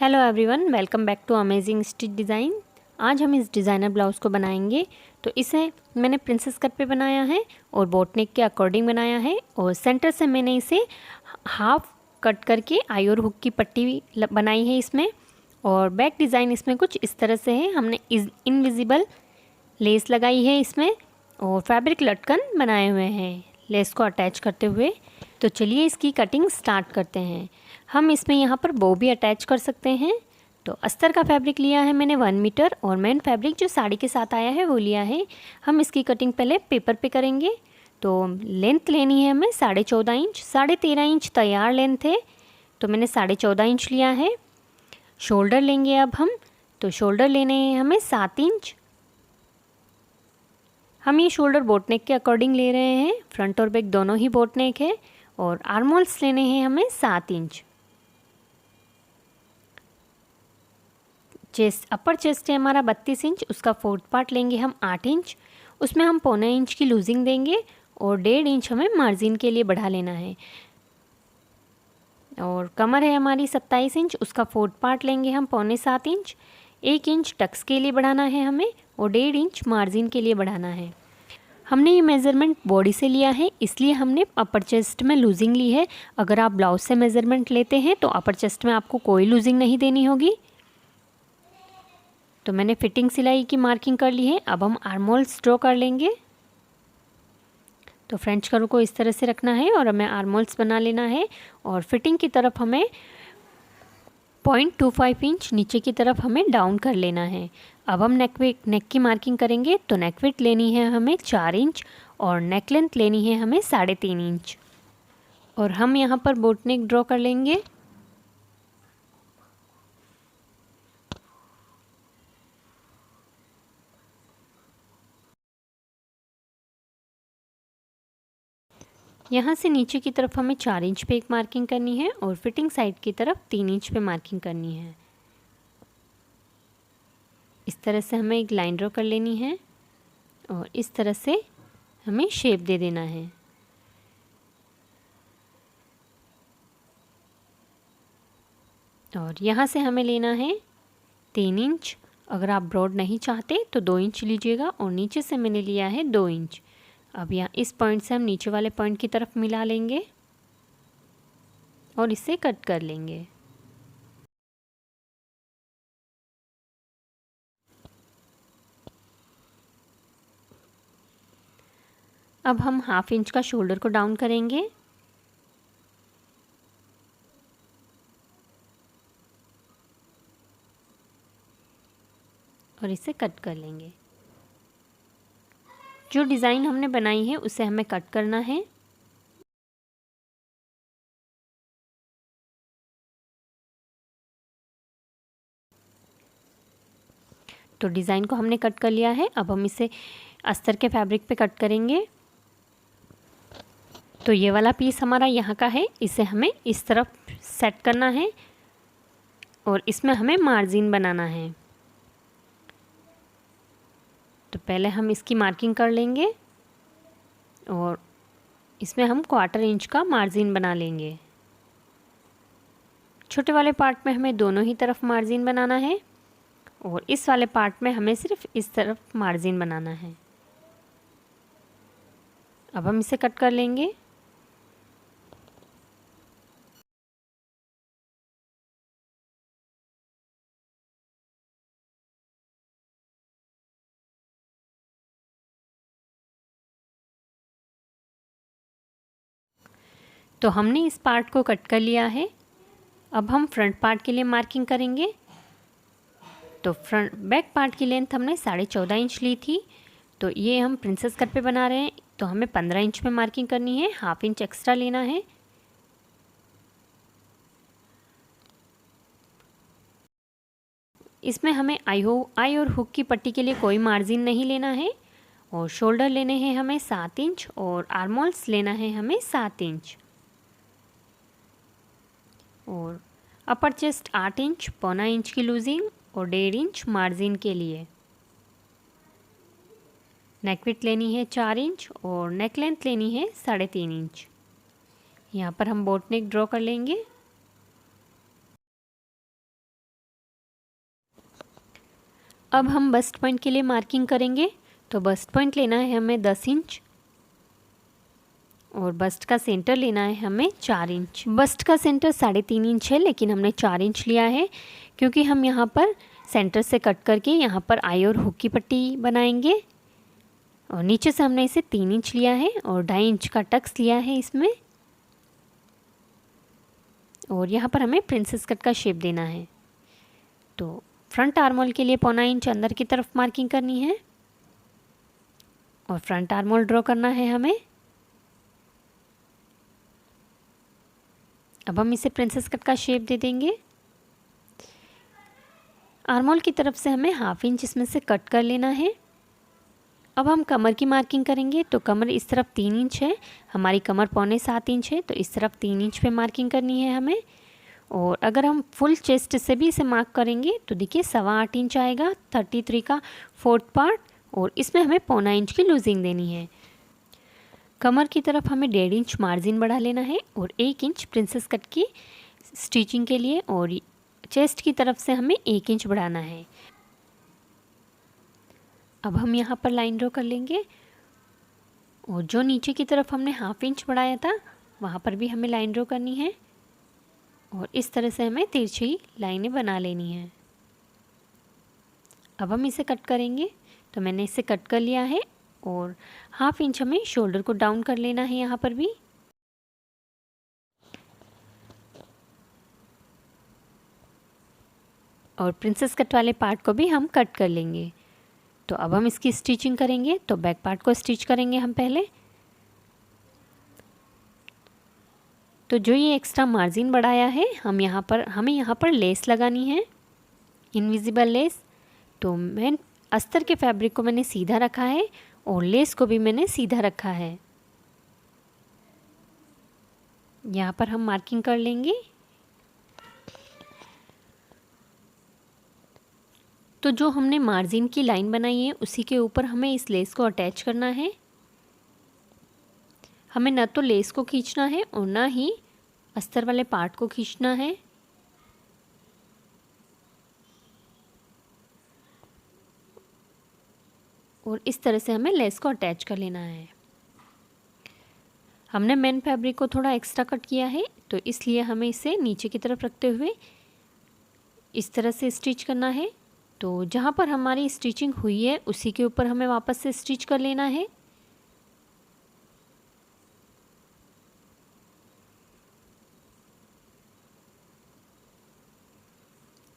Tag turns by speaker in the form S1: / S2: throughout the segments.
S1: Hello everyone, welcome back to amazing stitch design. आज हम इस डिज़ाइनर ब्लाउज़ को बनाएंगे। तो इसे मैंने प्रिंसेस कट पे बनाया है और बोट नेक के अकॉर्डिंग बनाया है और सेंटर से मैंने इसे हाफ कट करके आई और हुक की पट्टी बनाई है इसमें। और बैक डिज़ाइन इसमें कुछ इस तरह से है। हमने इनविजिबल लेस लगाई है इसमें और फैब्रिक लटकन बनाए हुए हैं लेस को अटैच करते हुए। तो चलिए इसकी कटिंग स्टार्ट करते हैं। हम इसमें यहाँ पर बो भी अटैच कर सकते हैं। तो अस्तर का फैब्रिक लिया है मैंने 1 मीटर और मेन फैब्रिक जो साड़ी के साथ आया है वो लिया है। हम इसकी कटिंग पहले पेपर पे करेंगे। तो लेंथ लेनी है हमें 14.5 इंच, 13.5 इंच तैयार लेंथ है तो मैंने 14.5 इंच लिया है। शोल्डर लेंगे अब हम, तो शोल्डर लेने हैं हमें 7 इंच। हम ये शोल्डर बोट नेक के अकॉर्डिंग ले रहे हैं, फ्रंट और बैक दोनों ही बोट नेक है। और आर्म होल्स लेने हैं हमें 7 इंच। चेस्ट, अपर चेस्ट है हमारा 32 इंच, उसका फोर्थ पार्ट लेंगे हम 8 इंच। उसमें हम 1.25 इंच की लूजिंग देंगे और 1.5 इंच हमें मार्जिन के लिए बढ़ा लेना है। और कमर है हमारी 27 इंच, उसका फोर्थ पार्ट लेंगे हम 6.25 इंच। 1 इंच टक्स के लिए बढ़ाना है हमें और 1.5 इंच मार्जिन के लिए बढ़ाना है। हमने ये मेज़रमेंट बॉडी से लिया है इसलिए हमने अपर चेस्ट में लूजिंग ली है। अगर आप ब्लाउज से मेज़रमेंट लेते हैं तो अपर चेस्ट में आपको कोई लूजिंग नहीं देनी होगी। तो मैंने फिटिंग सिलाई की मार्किंग कर ली है। अब हम आर्म होल्स ड्रॉ कर लेंगे। तो फ्रेंच कर्व को इस तरह से रखना है और हमें आर्म होल्स बना लेना है। और फिटिंग की तरफ हमें 0.25 इंच नीचे की तरफ हमें डाउन कर लेना है। अब हम नेक की मार्किंग करेंगे। तो नेक विड्थ लेनी है हमें 4 इंच और नेक लेंथ लेनी है हमें 3.5 इंच। और हम यहाँ पर बोट नेक ड्रॉ कर लेंगे। यहाँ से नीचे की तरफ हमें 4 इंच पे एक मार्किंग करनी है और फिटिंग साइड की तरफ 3 इंच पे मार्किंग करनी है। इस तरह से हमें एक लाइन ड्रॉ कर लेनी है और इस तरह से हमें शेप दे देना है। और यहाँ से हमें लेना है 3 इंच। अगर आप ब्रॉड नहीं चाहते तो 2 इंच लीजिएगा और नीचे से मैंने लिया है 2 इंच। अब यहाँ इस पॉइंट से हम नीचे वाले पॉइंट की तरफ मिला लेंगे और इसे कट कर लेंगे। अब हम 1/2 इंच का शोल्डर को डाउन करेंगे और इसे कट कर लेंगे। जो डिज़ाइन हमने बनाई है उसे हमें कट करना है। तो डिज़ाइन को हमने कट कर लिया है। अब हम इसे अस्तर के फैब्रिक पे कट करेंगे। तो ये वाला पीस हमारा यहाँ का है, इसे हमें इस तरफ सेट करना है और इसमें हमें मार्जिन बनाना है। तो पहले हम इसकी मार्किंग कर लेंगे और इसमें हम 1/4 इंच का मार्जिन बना लेंगे। छोटे वाले पार्ट में हमें दोनों ही तरफ मार्जिन बनाना है और इस वाले पार्ट में हमें सिर्फ इस तरफ मार्जिन बनाना है। अब हम इसे कट कर लेंगे। तो हमने इस पार्ट को कट कर लिया है। अब हम फ्रंट पार्ट के लिए मार्किंग करेंगे। तो फ्रंट बैक पार्ट की लेंथ हमने 14.5 इंच ली थी। तो ये हम प्रिंसेस कट पे बना रहे हैं तो हमें 15 इंच में मार्किंग करनी है, 1/2 इंच एक्स्ट्रा लेना है। इसमें हमें आई और हुक की पट्टी के लिए कोई मार्जिन नहीं लेना है। और शोल्डर लेने हैं हमें 7 इंच और आर्म होल्स लेना है हमें 7 इंच। और अपर चेस्ट 8 इंच, 1.25 इंच की लूजिंग और 1.5 इंच मार्जिन के लिए। नेक विड्थ लेनी है 4 इंच और नेक लेंथ लेनी है 3.5 इंच। यहाँ पर हम बोट नेक ड्रॉ कर लेंगे। अब हम बस्ट पॉइंट के लिए मार्किंग करेंगे। तो बस्ट पॉइंट लेना है हमें 10 इंच और बस्ट का सेंटर लेना है हमें 4 इंच। बस्ट का सेंटर 3.5 इंच है, लेकिन हमने 4 इंच लिया है क्योंकि हम यहाँ पर सेंटर से कट करके यहाँ पर आई और हुक की पट्टी बनाएंगे। और नीचे से हमने इसे 3 इंच लिया है और 2.5 इंच का टक्स लिया है इसमें। और यहाँ पर हमें प्रिंसेस कट का शेप देना है। तो फ्रंट आर्म होल के लिए 0.25 इंच अंदर की तरफ मार्किंग करनी है और फ्रंट आर्म होल ड्रॉ करना है हमें। अब हम इसे प्रिंसेस कट का शेप दे देंगे। आर्म होल की तरफ से हमें 1/2 इंच इसमें से कट कर लेना है। अब हम कमर की मार्किंग करेंगे। तो कमर इस तरफ 3 इंच है, हमारी कमर 6.25 इंच है, तो इस तरफ 3 इंच पे मार्किंग करनी है हमें। और अगर हम फुल चेस्ट से भी इसे मार्क करेंगे तो देखिए 8.25 इंच आएगा, 33 का 4th पार्ट, और इसमें हमें 0.25 इंच की लूजिंग देनी है। कमर की तरफ हमें 1.5 इंच मार्जिन बढ़ा लेना है और 1 इंच प्रिंसेस कट की स्टिचिंग के लिए, और चेस्ट की तरफ से हमें 1 इंच बढ़ाना है। अब हम यहाँ पर लाइन ड्रॉ कर लेंगे और जो नीचे की तरफ हमने 1/2 इंच बढ़ाया था वहाँ पर भी हमें लाइन ड्रॉ करनी है और इस तरह से हमें तिरछी लाइनें बना लेनी है। अब हम इसे कट करेंगे। तो मैंने इसे कट कर लिया है और 1/2 इंच हमें शोल्डर को डाउन कर लेना है यहाँ पर भी। और प्रिंसेस कट वाले पार्ट को भी हम कट कर लेंगे। तो अब हम इसकी स्टिचिंग करेंगे। तो बैक पार्ट को स्टिच करेंगे हम पहले। तो जो ये एक्स्ट्रा मार्जिन बढ़ाया है हमें यहाँ पर लेस लगानी है, इनविजिबल लेस। तो मैं अस्तर के फैब्रिक को मैंने सीधा रखा है और लेस को भी मैंने सीधा रखा है। यहाँ पर हम मार्किंग कर लेंगे। तो जो हमने मार्जिन की लाइन बनाई है उसी के ऊपर हमें इस लेस को अटैच करना है। हमें न तो लेस को खींचना है और ना ही अस्तर वाले पार्ट को खींचना है। और इस तरह से हमें लेस को अटैच कर लेना है। हमने मेन फैब्रिक को थोड़ा एक्स्ट्रा कट किया है, तो इसलिए हमें इसे नीचे की तरफ रखते हुए इस तरह से स्टिच करना है। तो जहाँ पर हमारी स्टिचिंग हुई है उसी के ऊपर हमें वापस से स्टिच कर लेना है।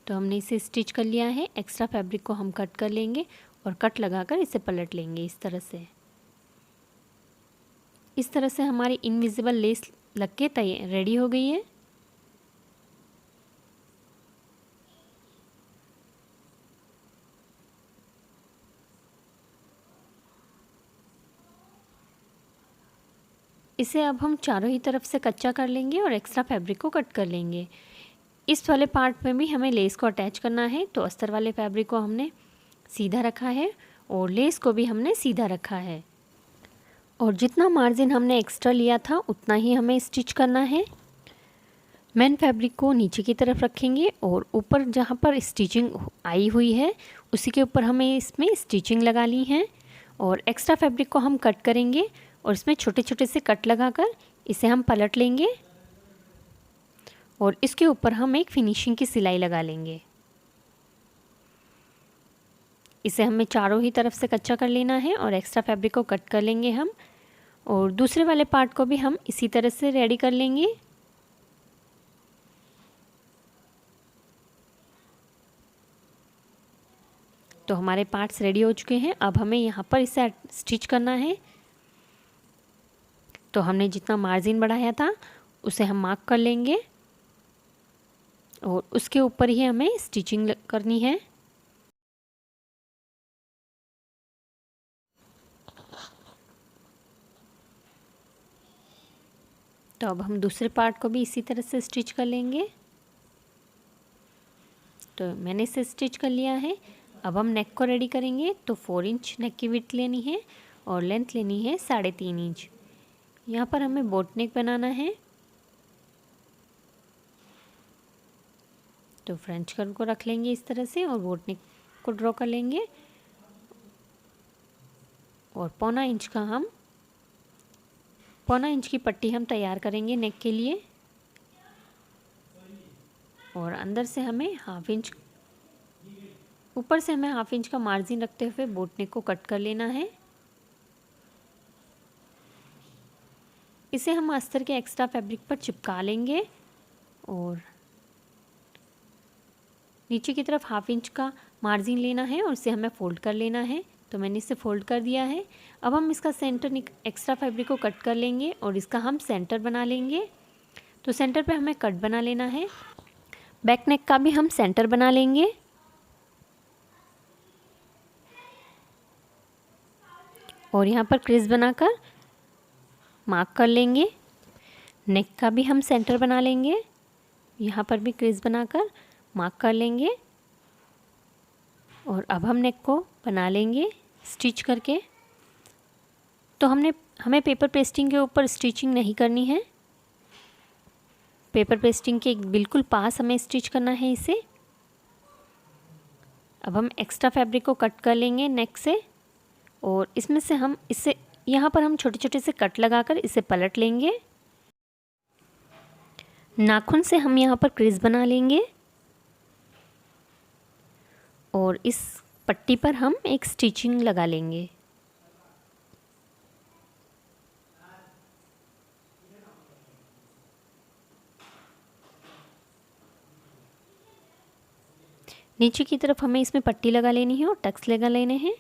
S1: तो हमने इसे स्टिच कर लिया है। एक्स्ट्रा फैब्रिक को हम कट कर लेंगे और कट लगाकर इसे पलट लेंगे इस तरह से। इस तरह से हमारी इनविजिबल लेस लग के रेडी हो गई है। इसे अब हम चारों ही तरफ से कच्चा कर लेंगे और एक्स्ट्रा फैब्रिक को कट कर लेंगे। इस वाले पार्ट में भी हमें लेस को अटैच करना है। तो अस्तर वाले फैब्रिक को हमने सीधा रखा है और लेस को भी हमने सीधा रखा है। और जितना मार्जिन हमने एक्स्ट्रा लिया था उतना ही हमें स्टिच करना है। मेन फैब्रिक को नीचे की तरफ रखेंगे और ऊपर जहाँ पर स्टिचिंग आई हुई है उसी के ऊपर हमें इसमें स्टिचिंग लगा ली है। और एक्स्ट्रा फैब्रिक को हम कट करेंगे और इसमें छोटे छोटे से कट लगाकर इसे हम पलट लेंगे और इसके ऊपर हम एक फिनिशिंग की सिलाई लगा लेंगे। इसे हमें चारों ही तरफ से कच्चा कर लेना है और एक्स्ट्रा फैब्रिक को कट कर लेंगे हम। और दूसरे वाले पार्ट को भी हम इसी तरह से रेडी कर लेंगे। तो हमारे पार्ट्स रेडी हो चुके हैं। अब हमें यहाँ पर इसे स्टिच करना है। तो हमने जितना मार्जिन बढ़ाया था उसे हम मार्क कर लेंगे और उसके ऊपर ही हमें स्टिचिंग करनी है। तो अब हम दूसरे पार्ट को भी इसी तरह से स्टिच कर लेंगे। तो मैंने इसे स्टिच कर लिया है। अब हम नेक को रेडी करेंगे। तो 4 इंच नेक की विड्थ लेनी है और लेंथ लेनी है 3.5 इंच। यहाँ पर हमें बोट नेक बनाना है। तो फ्रेंच कर्व को रख लेंगे इस तरह से और बोट नेक को ड्रॉ कर लेंगे और पौना इंच की पट्टी हम तैयार करेंगे नेक के लिए। और अंदर से हमें ऊपर से हमें हाफ इंच का मार्जिन रखते हुए बोट नेक को कट कर लेना है। इसे हम अस्तर के एक्स्ट्रा फैब्रिक पर चिपका लेंगे और नीचे की तरफ हाफ इंच का मार्जिन लेना है और इसे हमें फोल्ड कर लेना है। तो मैंने इसे फोल्ड कर दिया है। अब हम इसका सेंटर एक्स्ट्रा फैब्रिक को कट कर लेंगे और इसका हम सेंटर बना लेंगे। तो सेंटर पे हमें कट बना लेना है। बैक नेक का भी हम सेंटर बना लेंगे और यहाँ पर क्रीज बनाकर मार्क कर लेंगे। नेक का भी हम सेंटर बना लेंगे, यहाँ पर भी क्रीज बनाकर मार्क कर लेंगे और अब हम नेक को बना लेंगे स्टिच करके। तो हमें पेपर पेस्टिंग के ऊपर स्टिचिंग नहीं करनी है, पेपर पेस्टिंग के बिल्कुल पास हमें स्टिच करना है इसे। अब हम एक्स्ट्रा फैब्रिक को कट कर लेंगे नेक से और इसमें से हम इसे यहाँ पर हम छोटे छोटे से कट लगाकर इसे पलट लेंगे। नाखून से हम यहाँ पर क्रीज बना लेंगे और इस पट्टी पर हम एक स्टिचिंग लगा लेंगे। नीचे की तरफ हमें इसमें पट्टी लगा लेनी है और टक्स लगा लेने हैं।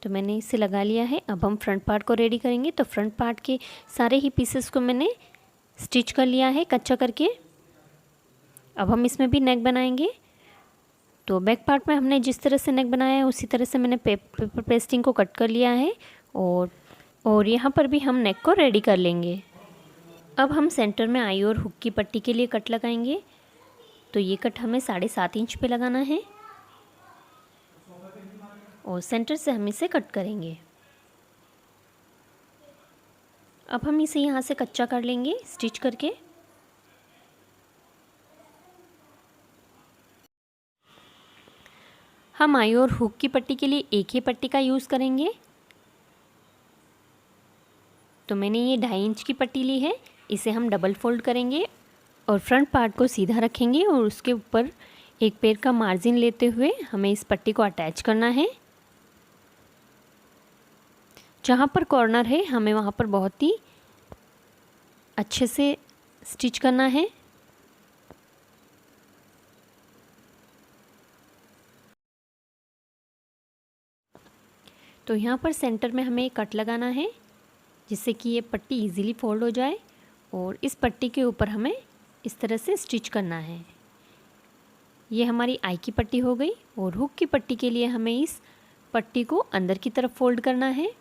S1: तो मैंने इसे लगा लिया है। अब हम फ्रंट पार्ट को रेडी करेंगे। तो फ्रंट पार्ट के सारे ही पीसेस को मैंने स्टिच कर लिया है कच्चा करके। अब हम इसमें भी नेक बनाएंगे। तो बैक पार्ट में हमने जिस तरह से नेक बनाया है उसी तरह से मैंने पेपर पेस्टिंग को कट कर लिया है और यहाँ पर भी हम नेक को रेडी कर लेंगे। अब हम सेंटर में आई और हुक की पट्टी के लिए कट लगाएंगे। तो ये कट हमें 7.5 इंच पे लगाना है और सेंटर से हम इसे कट करेंगे। अब हम इसे यहाँ से कच्चा कर लेंगे स्टिच करके। हम आई और हुक की पट्टी के लिए एक ही पट्टी का यूज़ करेंगे। तो मैंने ये 2.5 इंच की पट्टी ली है, इसे हम डबल फोल्ड करेंगे और फ्रंट पार्ट को सीधा रखेंगे और उसके ऊपर एक पैर का मार्जिन लेते हुए हमें इस पट्टी को अटैच करना है। जहाँ पर कॉर्नर है हमें वहाँ पर बहुत ही अच्छे से स्टिच करना है। तो यहाँ पर सेंटर में हमें एक कट लगाना है जिससे कि ये पट्टी इजीली फोल्ड हो जाए और इस पट्टी के ऊपर हमें इस तरह से स्टिच करना है। ये हमारी आई की पट्टी हो गई और हुक की पट्टी के लिए हमें इस पट्टी को अंदर की तरफ फोल्ड करना है।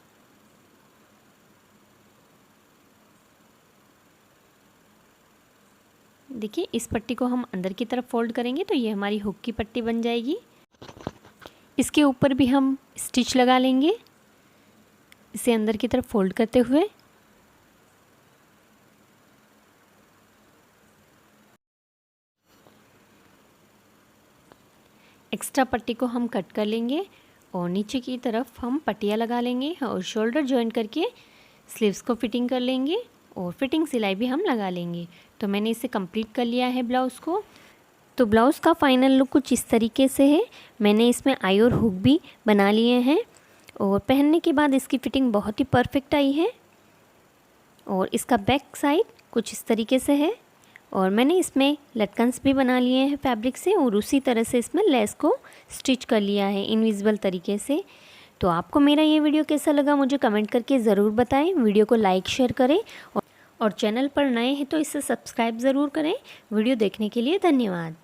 S1: देखिए इस पट्टी को हम अंदर की तरफ फोल्ड करेंगे तो ये हमारी हुक की पट्टी बन जाएगी। इसके ऊपर भी हम स्टिच लगा लेंगे इसे अंदर की तरफ फोल्ड करते हुए। एक्स्ट्रा पट्टी को हम कट कर लेंगे और नीचे की तरफ हम पट्टियाँ लगा लेंगे और शोल्डर जॉइन करके स्लीव्स को फिटिंग कर लेंगे और फिटिंग सिलाई भी हम लगा लेंगे। तो मैंने इसे कंप्लीट कर लिया है ब्लाउज़ को। तो ब्लाउज़ का फाइनल लुक कुछ इस तरीके से है। मैंने इसमें आई और हुक भी बना लिए हैं और पहनने के बाद इसकी फ़िटिंग बहुत ही परफेक्ट आई है। और इसका बैक साइड कुछ इस तरीके से है और मैंने इसमें लटकन्स भी बना लिए हैं फैब्रिक से और उसी तरह से इसमें लेस को स्टिच कर लिया है इनविजिबल तरीके से। तो आपको मेरा ये वीडियो कैसा लगा मुझे कमेंट करके ज़रूर बताएं। वीडियो को लाइक शेयर करें और चैनल पर नए हैं तो इसे सब्सक्राइब ज़रूर करें। वीडियो देखने के लिए धन्यवाद।